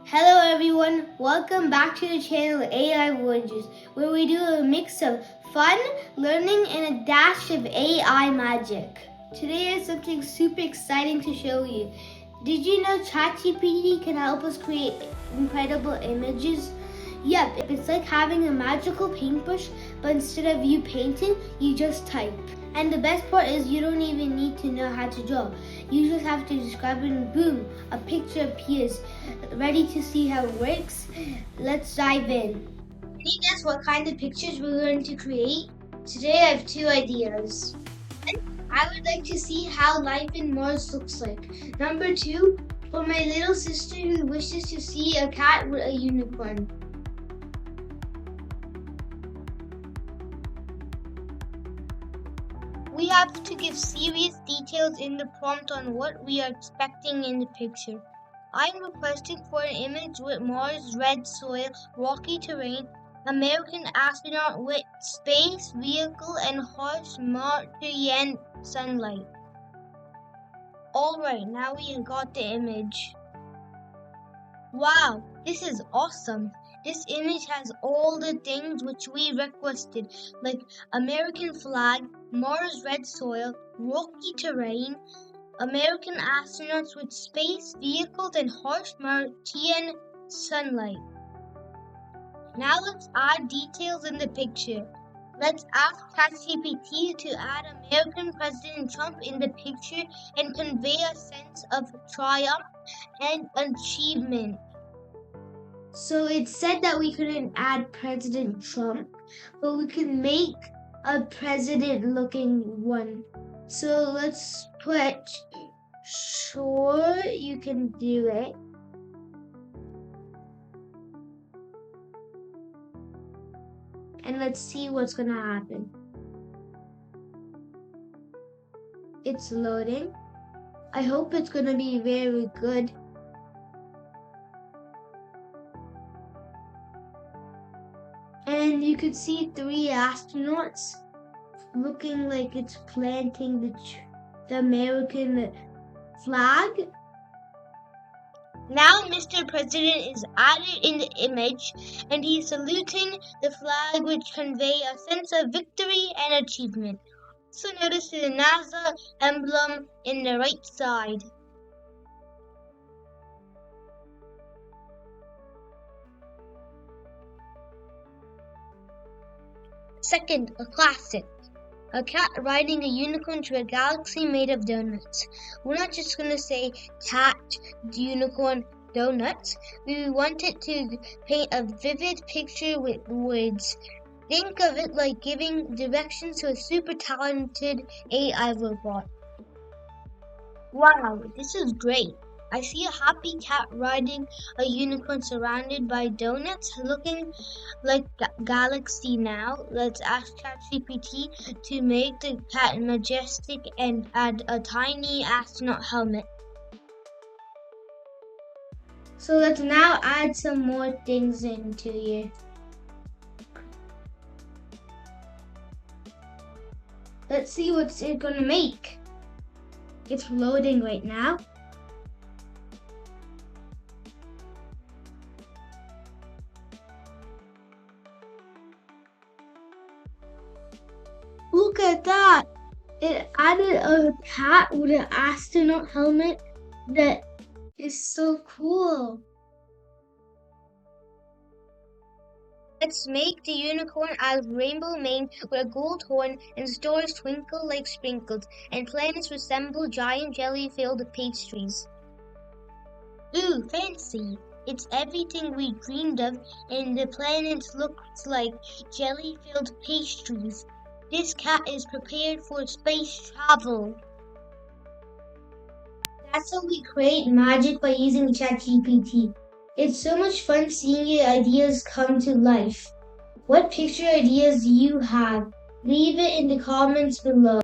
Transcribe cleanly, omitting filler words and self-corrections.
Hello everyone, welcome back to the channel AI Voyages, where we do a mix of fun, learning, and a dash of AI magic. Today is something super exciting to show you. Did you know ChatGPT can help us create incredible images? Yep, it's like having a magical paintbrush, but instead of you painting, you just type. And the best part is you don't even need to know how to draw. You just have to describe it and boom, a picture appears. Ready to see how it works? Let's dive in. Can you guess what kind of pictures we're going to create? Today I have two ideas. I would like to see how life in Mars looks like. Number two, for my little sister who wishes to see a cat with a unicorn. We have to give serious details in the prompt on what we are expecting in the picture. I'm requesting for an image with Mars, red soil, rocky terrain, American astronaut with space vehicle, and harsh Martian sunlight. Alright, now we got the image. Wow, this is awesome. This image has all the things which we requested, like American flag, Mars red soil, rocky terrain, American astronauts with space vehicles, and harsh Martian sunlight. Now let's add details in the picture. Let's ask ChatGPT to add American President Trump in the picture and convey a sense of triumph and achievement. So it said that we couldn't add President Trump, but we can make a president-looking one. So let's put, sure, you can do it. And let's see what's gonna happen. It's loading. I hope it's gonna be very good. And you could see 3 astronauts looking like it's planting the American flag. Now Mr. President is added in the image and he's saluting the flag, which convey a sense of victory and achievement. Also notice the NASA emblem in the right side. Second, a classic. A cat riding a unicorn to a galaxy made of donuts. We're not just going to say cat, unicorn, donuts. We want it to paint a vivid picture with words. Think of it like giving directions to a super talented AI robot. Wow, this is great. I see a happy cat riding a unicorn surrounded by donuts, looking like galaxy now. Let's ask ChatGPT to make the cat majestic and add a tiny astronaut helmet. So let's now add some more things into here. Let's see what's it gonna make. It's loading right now. Look at that! It added a cat with an astronaut helmet that is so cool. Let's make the unicorn out of rainbow mane with a gold horn and stars twinkle like sprinkles, and planets resemble giant jelly-filled pastries. Ooh, fancy! It's everything we dreamed of, and the planets looks like jelly-filled pastries. This cat is prepared for space travel. That's how we create magic by using ChatGPT. It's so much fun seeing your ideas come to life. What picture ideas do you have? Leave it in the comments below.